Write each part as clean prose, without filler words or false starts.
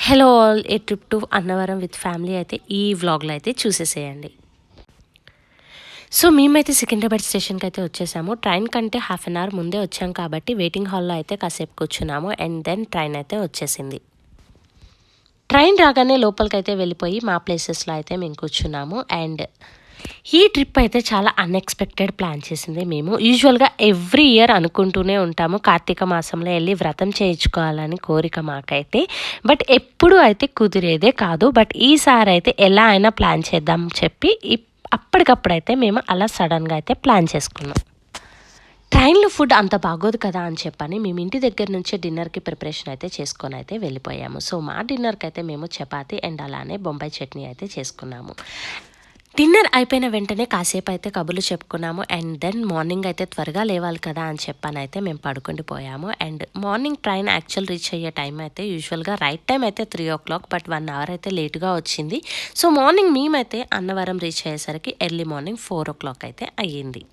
Hello all, A trip to Annavaram with family అయితే ఈ వ్లాగ్లో అయితే చూసేసేయండి. సో మేమైతే సికింద్రాబాద్ స్టేషన్కి అయితే వచ్చేసాము. ట్రైన్ కంటే హాఫ్ అన్ అవర్ ముందే వచ్చాం కాబట్టి వెయిటింగ్ హాల్లో అయితే కాసేపు కూర్చున్నాము. అండ్ దెన్ ట్రైన్ అయితే వచ్చేసింది. ట్రైన్ రాగానే లోపలికి అయితే వెళ్ళిపోయి మా ప్లేసెస్లో అయితే మేము కూర్చున్నాము. అండ్ ఈ ట్రిప్ అయితే చాలా అన్ఎక్స్పెక్టెడ్ ప్లాన్ చేసింది మేము. యూజువల్గా ఎవ్రీ ఇయర్ అనుకుంటూనే ఉంటాము కార్తీక మాసంలో వెళ్ళి వ్రతం చేయించుకోవాలని కోరిక మాకైతే. బట్ ఎప్పుడు అయితే కుదిరేదే కాదు. బట్ ఈసారి అయితే ఎలా అయినా ప్లాన్ చేద్దాం చెప్పి అప్పటికప్పుడైతే మేము అలా సడన్గా అయితే ప్లాన్ చేసుకున్నాం. ట్రైన్లో ఫుడ్ అంత బాగోదు కదా అని చెప్పని మేము ఇంటి దగ్గర నుంచే డిన్నర్కి ప్రిపరేషన్ అయితే చేసుకొని అయితే వెళ్ళిపోయాము. సో మా డిన్నర్కి అయితే మేము చపాతీ అండ్ అలానే బొంబాయి చట్నీ అయితే చేసుకున్నాము. డిన్నర్ అయిపోయిన వెంటనే కాసేపు అయితే కబుర్లు చెప్పుకున్నాము. అండ్ దెన్ మార్నింగ్ అయితే త్వరగా లేవాలి కదా అని చెప్పని అయితే మేము పడుకుండిపోయాము. And morning train actual reach అయ్యే టైం అయితే యూజువల్గా రైట్ టైం అయితే 3 o'clock, బట్ 1 hour అయితే లేట్గా వచ్చింది. సో మార్నింగ్ మేమైతే అన్నవరం రీచ్ అయ్యేసరికి ఎర్లీ మార్నింగ్ 4 o'clock అయితే అయ్యింది.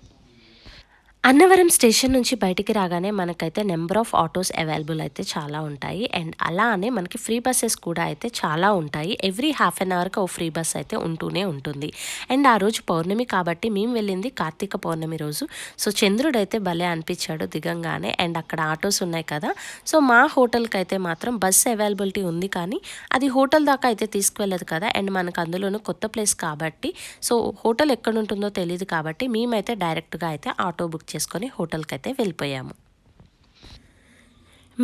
అన్నవరం స్టేషన్ నుంచి బయటికి రాగానే మనకైతే నెంబర్ ఆఫ్ ఆటోస్ అవైలబుల్ అయితే చాలా ఉంటాయి. అండ్ అలానే మనకి ఫ్రీ బస్సెస్ కూడా అయితే చాలా ఉంటాయి. ఎవ్రీ హాఫ్ అన్ అవర్కి ఓ ఫ్రీ బస్ అయితే ఉంటూనే ఉంటుంది. అండ్ ఆ రోజు పౌర్ణమి కాబట్టి మేము వెళ్ళింది కార్తీక పౌర్ణమి రోజు. సో చంద్రుడు అయితే భలే అనిపించాడు దిగంగానే. అండ్ అక్కడ ఆటోస్ ఉన్నాయి కదా, సో మా హోటల్కి అయితే మాత్రం బస్ అవైలబిలిటీ ఉంది, కానీ అది హోటల్ దాకా అయితే తీసుకువెళ్ళదు కదా. అండ్ మనకు అందులోనూ కొత్త ప్లేస్ కాబట్టి, సో హోటల్ ఎక్కడ ఉంటుందో తెలియదు కాబట్టి మేమైతే డైరెక్ట్గా అయితే ఆటో బుక్ చేసుకొని హోటల్కి అయితే వెళ్ళిపోయాము.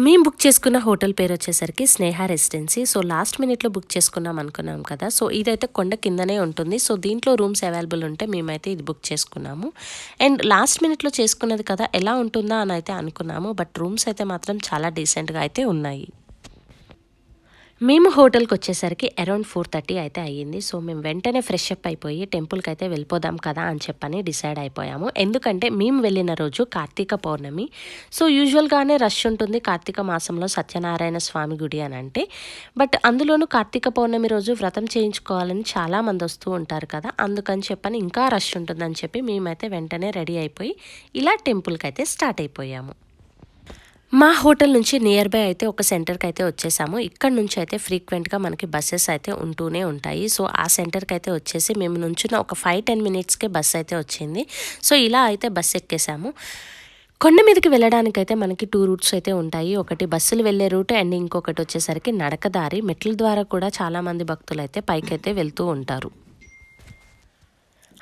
మేము బుక్ చేసుకున్న హోటల్ పేరు వచ్చేసరికి స్నేహ రెసిడెన్సీ. సో లాస్ట్ మినిట్లో బుక్ చేసుకున్నాం అనుకున్నాం కదా. సో ఇదైతే కొండ కిందనే ఉంటుంది. సో దీంట్లో రూమ్స్ అవైలబుల్ ఉంటే మేమైతే ఇది బుక్ చేసుకున్నాము. అండ్ లాస్ట్ మినిట్లో చేసుకున్నది కదా, ఎలా ఉంటుందా అని అయితే అనుకున్నాము. బట్ రూమ్స్ అయితే మాత్రం చాలా డీసెంట్గా అయితే ఉన్నాయి. మేము హోటల్కి వచ్చేసరికి అరౌండ్ 4:30 అయితే అయ్యింది. సో మేము వెంటనే ఫ్రెష్ అప్ అయిపోయి టెంపుల్కి అయితే వెళ్ళిపోదాం కదా అని చెప్పని డిసైడ్ అయిపోయాము. ఎందుకంటే మేము వెళ్ళిన రోజు కార్తీక పౌర్ణమి. సో యూజువల్గానే రష్ ఉంటుంది కార్తీక మాసంలో సత్యనారాయణ స్వామి గుడి అని అంటే. బట్ అందులోనూ కార్తీక పౌర్ణమి రోజు వ్రతం చేయించుకోవాలని చాలామంది వస్తూ ఉంటారు కదా, అందుకని చెప్పని ఇంకా రష్ ఉంటుందని చెప్పి మేమైతే వెంటనే రెడీ అయిపోయి ఇలా టెంపుల్కి అయితే స్టార్ట్ అయిపోయాము. మా హోటల్ నుంచి నియర్ బై అయితే ఒక సెంటర్కి అయితే వచ్చేసాము. ఇక్కడ నుంచి అయితే ఫ్రీక్వెంట్గా మనకి బస్సెస్ అయితే ఉంటూనే ఉంటాయి. సో ఆ సెంటర్కి అయితే వచ్చేసి మేము నుంచున్న ఒక 5-10 minutesకే బస్ అయితే వచ్చింది. సో ఇలా అయితే బస్ ఎక్కేసాము. కొండ మీదకి వెళ్ళడానికైతే మనకి 2 రూట్స్ అయితే ఉంటాయి. ఒకటి బస్సులు వెళ్ళే రూట్ అండ్ ఇంకొకటి వచ్చేసరికి నడకదారి. మెట్ల ద్వారా కూడా చాలామంది భక్తులు అయితే పైకైతే వెళ్తూ ఉంటారు.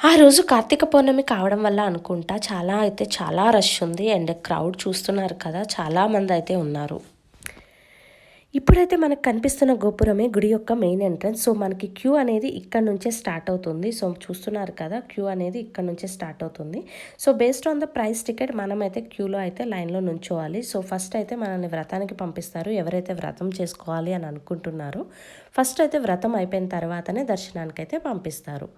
ఆ రోజు కార్తీక పౌర్ణమి కావడం వల్ల అనుకుంటా చాలా రష్ ఉంది. అండ్ క్రౌడ్ చూస్తున్నారు కదా, చాలామంది అయితే ఉన్నారు. ఇప్పుడైతే మనకు కనిపిస్తున్న గోపురమే గుడి యొక్క మెయిన్ ఎంట్రన్స్. సో మనకి క్యూ అనేది ఇక్కడ నుంచే స్టార్ట్ అవుతుంది. సో చూస్తున్నారు కదా, క్యూ అనేది ఇక్కడ నుంచే స్టార్ట్ అవుతుంది. So based on the price ticket మనమైతే క్యూలో అయితే లైన్లో నుంచోవాలి. సో ఫస్ట్ అయితే మనల్ని వ్రతానికి పంపిస్తారు. ఎవరైతే వ్రతం చేసుకోవాలి అని అనుకుంటున్నారో ఫస్ట్ అయితే వ్రతం అయిపోయిన తర్వాతనే దర్శనానికి అయితే పంపిస్తారు.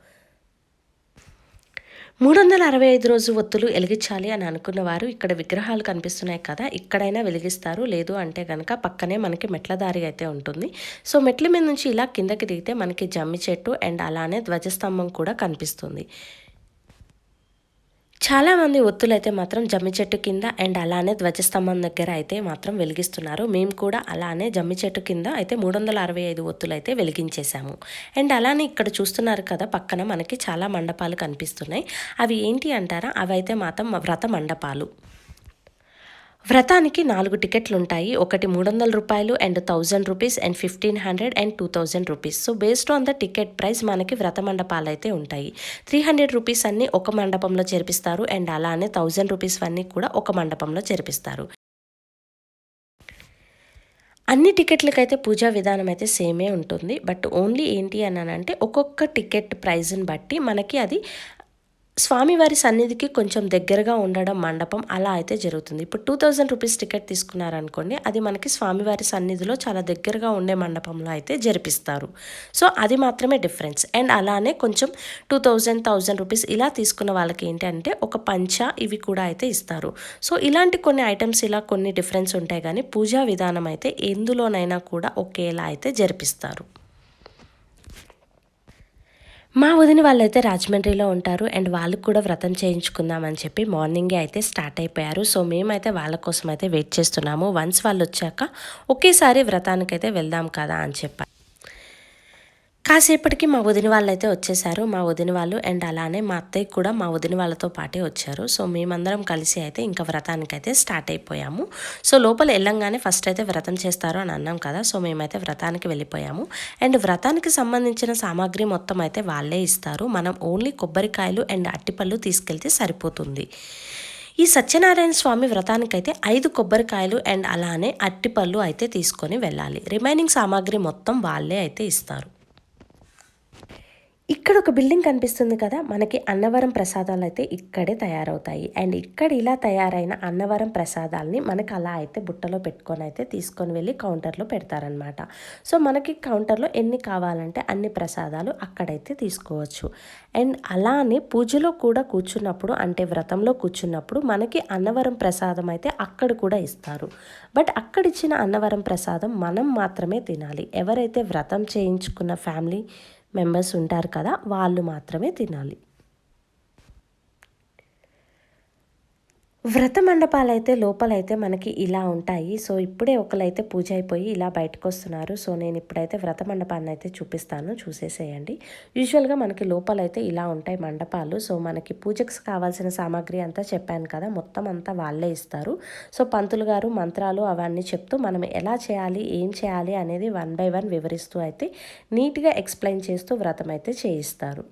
365 రోజు ఒత్తులు వెలిగించాలి అని అనుకున్న వారు ఇక్కడ విగ్రహాలు కనిపిస్తున్నాయి కదా, ఇక్కడైనా వెలిగిస్తారు. లేదు అంటే కనుక పక్కనే మనకి మెట్ల దారి అయితే ఉంటుంది. సో మెట్ల మీద నుంచి ఇలా కిందకి దిగితే మనకి జమ్మి చెట్టు అండ్ అలానే ధ్వజస్తంభం కూడా కనిపిస్తుంది. చాలామంది ఒత్తులైతే మాత్రం జమ్మి చెట్టు కింద అండ్ అలానే ధ్వజస్తంభం దగ్గర అయితే మాత్రం వెలిగిస్తున్నారు. మేము కూడా అలానే జమ్మి చెట్టు కింద అయితే 365 ఒత్తులు అయితే వెలిగించేసాము. అండ్ అలానే ఇక్కడ చూస్తున్నారు కదా, పక్కన మనకి చాలా మండపాలు కనిపిస్తున్నాయి. అవి ఏంటి అంటారా, అవి అయితే మాత్రం వ్రత మండపాలు. వ్రతానికి 4 టికెట్లు ఉంటాయి. ఒకటి 300 రూపాయలు and 1000 rupees and 1500 and 2000 rupees. So based on the ticket price మనకి వ్రత మండపాలు అయితే ఉంటాయి. 300 రూపీస్ అన్ని ఒక మండపంలో చేర్పిస్తారు అండ్ అలానే 1000 రూపీస్ అన్నీ కూడా ఒక మండపంలో చేర్పిస్తారు. అన్ని టికెట్లకైతే పూజా విధానం అయితే సేమే ఉంటుంది. బట్ ఓన్లీ ఏంటి అని అంటే ఒక్కొక్క టికెట్ ప్రైజ్ని బట్టి మనకి అది స్వామివారి సన్నిధికి కొంచెం దగ్గరగా ఉండడం మండపం అలా అయితే జరుగుతుంది. ఇప్పుడు 2000 రూపీస్ టికెట్ తీసుకున్నారనుకోండి, అది మనకి స్వామివారి సన్నిధిలో చాలా దగ్గరగా ఉండే మండపంలో అయితే జరిపిస్తారు. సో అది మాత్రమే డిఫరెన్స్. అండ్ అలానే కొంచెం 1000 రూపీస్ ఇలా తీసుకున్న వాళ్ళకి ఏంటి అంటే ఒక పంచ ఇవి కూడా అయితే ఇస్తారు. సో ఇలాంటి కొన్ని ఐటమ్స్ ఇలా కొన్ని డిఫరెన్స్ ఉంటాయి, కానీ పూజా విధానం అయితే ఎందులోనైనా కూడా ఒకేలా అయితే జరిపిస్తారు. మా వదిన వాళ్ళైతే రాజమండ్రిలో ఉంటారు అండ్ వాళ్ళకి కూడా వ్రతం చేయించుకుందామని చెప్పి మార్నింగే అయితే స్టార్ట్ అయిపోయారు. సో మేమైతే వాళ్ళ కోసం అయితే వెయిట్ చేస్తున్నాము. వన్స్ వాళ్ళు వచ్చాక ఒకేసారి వ్రతానికైతే వెళ్దాం కదా అని చెప్పి కాసేపటికి మా వదిన వాళ్ళైతే వచ్చేసారు. మా వదిన వాళ్ళు అండ్ అలానే మా అత్తయ్య కూడా మా వదిన వాళ్ళతో పాటే వచ్చారు. సో మేమందరం కలిసి అయితే ఇంకా వ్రతానికైతే స్టార్ట్ అయిపోయాము. సో లోపల వెళ్ళంగానే ఫస్ట్ అయితే వ్రతం చేస్తారు అని అన్నాం కదా. సో మేమైతే వ్రతానికి వెళ్ళిపోయాము. అండ్ వ్రతానికి సంబంధించిన సామాగ్రి మొత్తం అయితే వాళ్ళే ఇస్తారు. మనం ఓన్లీ కొబ్బరికాయలు అండ్ అట్టిపళ్ళు తీసుకెళ్తే సరిపోతుంది. ఈ సత్యనారాయణ స్వామి వ్రతానికైతే 5 కొబ్బరికాయలు అండ్ అలానే అట్టిపళ్ళు అయితే తీసుకొని వెళ్ళాలి. రిమైనింగ్ సామాగ్రి మొత్తం వాళ్ళే అయితే ఇస్తారు. ఇక్కడ ఒక బిల్డింగ్ కనిపిస్తుంది కదా, మనకి అన్నవరం ప్రసాదాలు అయితే ఇక్కడే తయారవుతాయి. అండ్ ఇక్కడ ఇలా తయారైన అన్నవరం ప్రసాదాలని మనకి అలా అయితే బుట్టలో పెట్టుకొని అయితే తీసుకొని వెళ్ళి కౌంటర్లో పెడతారనమాట. సో మనకి కౌంటర్లో ఎన్ని కావాలంటే అన్ని ప్రసాదాలు అక్కడైతే తీసుకోవచ్చు. అండ్ అలానే పూజలో కూడా కూర్చున్నప్పుడు అంటే వ్రతంలో కూర్చున్నప్పుడు మనకి అన్నవరం ప్రసాదం అయితే అక్కడ కూడా ఇస్తారు. బట్ అక్కడ ఇచ్చిన అన్నవరం ప్రసాదం మనం మాత్రమే తినాలి. ఎవరైతే వ్రతం చేయించుకున్న ఫ్యామిలీ మెంబర్స్ ఉంటారు కదా, వాళ్ళు మాత్రమే తినాలి. వ్రత మండపాలైతే లోపలైతే మనకి ఇలా ఉంటాయి. సో ఇప్పుడే ఒకరైతే పూజ అయిపోయి ఇలా బయటకు వస్తున్నారు. సో నేను ఇప్పుడైతే వ్రత మండపాన్ని అయితే చూపిస్తాను, చూసేసేయండి. యూజువల్గా మనకి లోపలైతే ఇలా ఉంటాయి మండపాలు. సో మనకి పూజకు కావాల్సిన సామాగ్రి అంతా చెప్పాను కదా, మొత్తం అంతా వాళ్ళే ఇస్తారు. సో పంతులు గారు మంత్రాలు అవన్నీ చెప్తూ మనం ఎలా చేయాలి, ఏం చేయాలి అనేది 1 by 1 వివరిస్తూ అయితే నీట్గా ఎక్స్ప్లెయిన్ చేస్తూ వ్రతం అయితే చేయిస్తారు.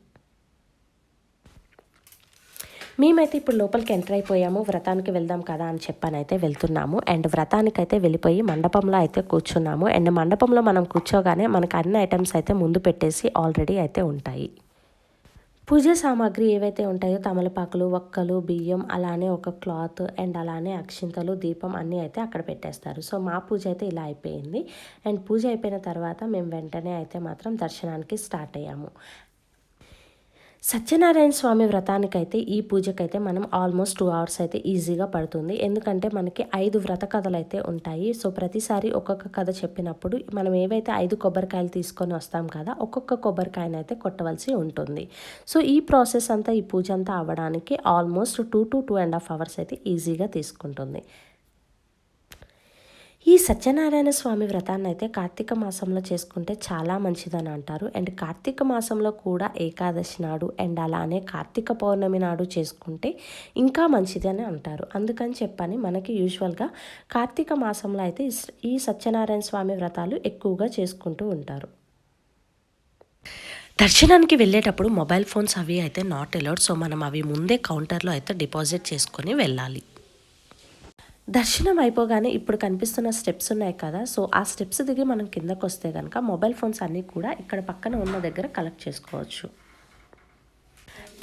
మేమైతే ఇప్పుడు లోపలికి ఎంటర్ అయిపోయాము. వ్రతానికి వెళ్దాం కదా అని చెప్పనైతే వెళ్తున్నాము. అండ్ వ్రతానికైతే వెళ్ళిపోయి మండపంలో అయితే కూర్చున్నాము. అండ్ మండపంలో మనం కూర్చోగానే మనకు అన్ని ఐటమ్స్ అయితే ముందు పెట్టేసి ఆల్రెడీ అయితే ఉంటాయి. పూజ సామాగ్రి ఏవైతే ఉంటాయో తమలపాకులు, ఒక్కలు, బియ్యం, అలానే ఒక క్లాత్ అండ్ అలానే అక్షింతలు, దీపం అన్నీ అయితే అక్కడ పెట్టేస్తారు. సో మా పూజ అయితే ఇలా అయిపోయింది. అండ్ పూజ అయిపోయిన తర్వాత మేము వెంటనే అయితే మాత్రం దర్శనానికి స్టార్ట్ అయ్యాము. సత్యనారాయణ స్వామి వ్రతానికైతే ఈ పూజకైతే మనం ఆల్మోస్ట్ 2 hours అయితే ఈజీగా పడుతుంది. ఎందుకంటే మనకి 5 వ్రత కథలు అయితే ఉంటాయి. సో ప్రతిసారి ఒక్కొక్క కథ చెప్పినప్పుడు మనం ఏవైతే 5 కొబ్బరికాయలు తీసుకొని వస్తాం కదా, ఒక్కొక్క కొబ్బరికాయను అయితే కొట్టవలసి ఉంటుంది. సో ఈ ప్రాసెస్ అంతా, ఈ పూజ అంతా అవ్వడానికి ఆల్మోస్ట్ 2 to 2.5 hours అయితే ఈజీగా తీసుకుంటుంది. ఈ సత్యనారాయణ స్వామి వ్రతాన్ని అయితే కార్తీక మాసంలో చేసుకుంటే చాలా మంచిదని అంటారు. అండ్ కార్తీక మాసంలో కూడా ఏకాదశి నాడు అండ్ అలానే కార్తీక పౌర్ణమి నాడు చేసుకుంటే ఇంకా మంచిది అని అంటారు. అందుకని చెప్పని మనకి యూజువల్గా కార్తీక మాసంలో అయితే ఈ సత్యనారాయణ స్వామి వ్రతాలు ఎక్కువగా చేసుకుంటూ ఉంటారు. దర్శనానికి వెళ్ళేటప్పుడు మొబైల్ ఫోన్స్ అవి అయితే నాట్ అలౌడ్. సో మనం అవి ముందే కౌంటర్లో అయితే డిపాజిట్ చేసుకొని వెళ్ళాలి. దర్శనం అయిపోగానే ఇప్పుడు కనిపిస్తున్న స్టెప్స్ ఉన్నాయి కదా, సో ఆ స్టెప్స్ దిగి మనం కిందకు వస్తే కనుక మొబైల్ ఫోన్స్ అన్నీ కూడా ఇక్కడ పక్కన ఉన్న దగ్గర కలెక్ట్ చేసుకోవచ్చు.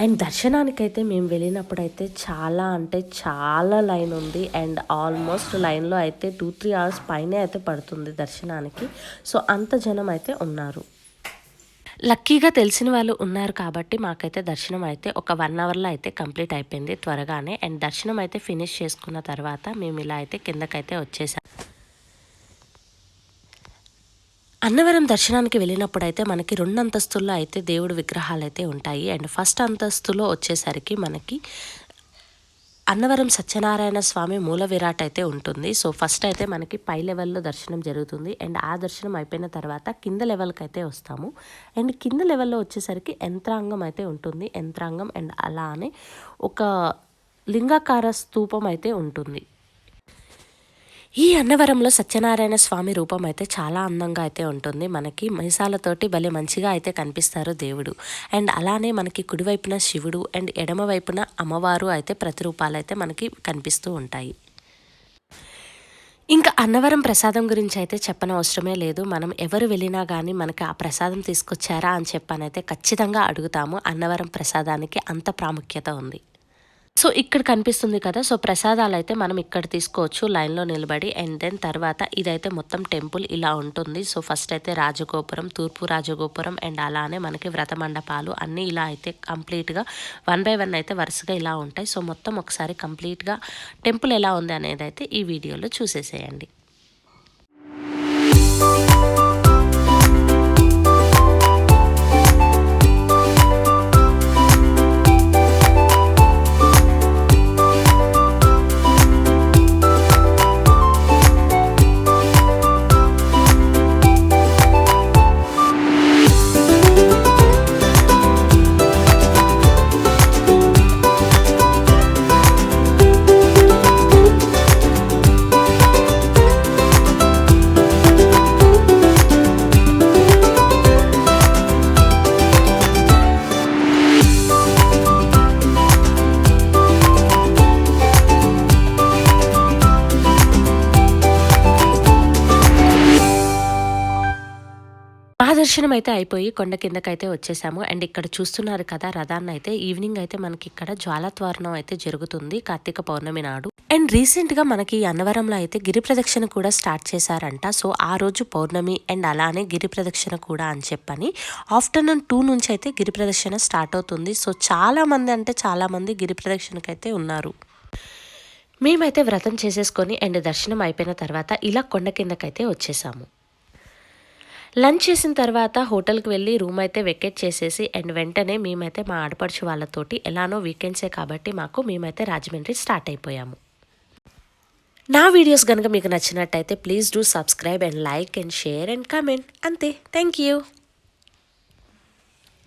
అండ్ దర్శనానికైతే మేము వెళ్ళినప్పుడైతే చాలా అంటే చాలా లైన్ ఉంది. అండ్ ఆల్మోస్ట్ లైన్లో అయితే 2-3 hours పైనే అయితే పడుతుంది దర్శనానికి. సో అంత జనం అయితే ఉన్నారు. లక్కీగా తెలిసిన వాళ్ళు ఉన్నారు కాబట్టి మాకైతే దర్శనం అయితే ఒక 1 hourలో అయితే కంప్లీట్ అయిపోయింది త్వరగానే. అండ్ దర్శనం అయితే ఫినిష్ చేసుకున్న తర్వాత మేము ఇలా అయితే కిందకైతే వచ్చేసాం. అన్నవరం దర్శనానికి వెళ్ళినప్పుడు అయితే మనకి 2 అంతస్తుల్లో అయితే దేవుడు విగ్రహాలు అయితే ఉంటాయి. అండ్ ఫస్ట్ అంతస్తులో వచ్చేసరికి మనకి అన్నవరం సత్యనారాయణ స్వామి మూల విరాట్ అయితే ఉంటుంది. సో ఫస్ట్ అయితే మనకి పై లెవెల్లో దర్శనం జరుగుతుంది. అండ్ ఆ దర్శనం అయిపోయిన తర్వాత కింద లెవెల్కి అయితే వస్తాము. అండ్ కింద లెవెల్లో వచ్చేసరికి యంత్రాంగం అయితే ఉంటుంది. యంత్రాంగం అండ్ అలానే ఒక లింగాకార స్తూపం అయితే ఉంటుంది. ఈ అన్నవరంలో సత్యనారాయణ స్వామి రూపం అయితే చాలా అందంగా అయితే ఉంటుంది. మనకి మీసాలతోటి భలే మంచిగా అయితే కనిపిస్తారు దేవుడు. అండ్ అలానే మనకి కుడివైపున శివుడు అండ్ ఎడమ వైపున అమ్మవారు అయితే ప్రతిరూపాలు అయితే మనకి కనిపిస్తూ ఉంటాయి. ఇంకా అన్నవరం ప్రసాదం గురించి అయితే చెప్పనవసరమే లేదు. మనం ఎవరు వెళ్ళినా కానీ మనకి ఆ ప్రసాదం తీసుకొచ్చారా అని చెప్పనైతే ఖచ్చితంగా అడుగుతాము. అన్నవరం ప్రసాదానికి అంత ప్రాముఖ్యత ఉంది. సో ఇక్కడ కనిపిస్తుంది కదా, సో ప్రసాదాలు అయితే మనం ఇక్కడ తీసుకోవచ్చు లైన్లో నిలబడి. అండ్ దెన్ తర్వాత ఇదైతే మొత్తం టెంపుల్ ఇలా ఉంటుంది. సో ఫస్ట్ అయితే రాజగోపురం, తూర్పు రాజగోపురం అండ్ అలానే మనకి వ్రత మండపాలు అన్నీ ఇలా అయితే కంప్లీట్గా 1 by 1 అయితే వరుసగా ఇలా ఉంటాయి. సో మొత్తం ఒకసారి కంప్లీట్గా టెంపుల్ ఎలా ఉంది అనేది అయితే ఈ వీడియోలో చూసేసేయండి. మా దర్శనం అయితే అయిపోయి కొండ కిందకైతే వచ్చేసాము. అండ్ ఇక్కడ చూస్తున్నారు కదా రథాన్ని అయితే ఈవినింగ్ అయితే మనకి ఇక్కడ జ్వాలాత్వారణం అయితే జరుగుతుంది కార్తీక పౌర్ణమి నాడు. అండ్ రీసెంట్గా మనకి అన్నవరంలో అయితే గిరి ప్రదక్షిణ కూడా స్టార్ట్ చేశారంట. సో ఆ రోజు పౌర్ణమి అండ్ అలానే గిరి ప్రదక్షిణ కూడా అని చెప్పని ఆఫ్టర్నూన్ 2 నుంచి అయితే గిరి ప్రదక్షిణ స్టార్ట్ అవుతుంది. సో చాలా మంది గిరి ప్రదక్షిణకైతే ఉన్నారు. మేమైతే వ్రతం చేసేసుకొని అండ్ దర్శనం అయిపోయిన తర్వాత ఇలా కొండ కిందకైతే వచ్చేసాము. లంచ్ చేసిన తర్వాత హోటల్కి వెళ్ళి రూమ్ అయితే వెకేట్ చేసేసి అండ్ వెంటనే మేమైతే మా ఆడపడుచు వాళ్ళతోటి ఎలానో వీకెండ్సే కాబట్టి మేమైతే రాజమండ్రి స్టార్ట్ అయిపోయాము. నా వీడియోస్ కనుక మీకు నచ్చినట్టయితే please do subscribe and like and share and comment. అంతే. Thank you.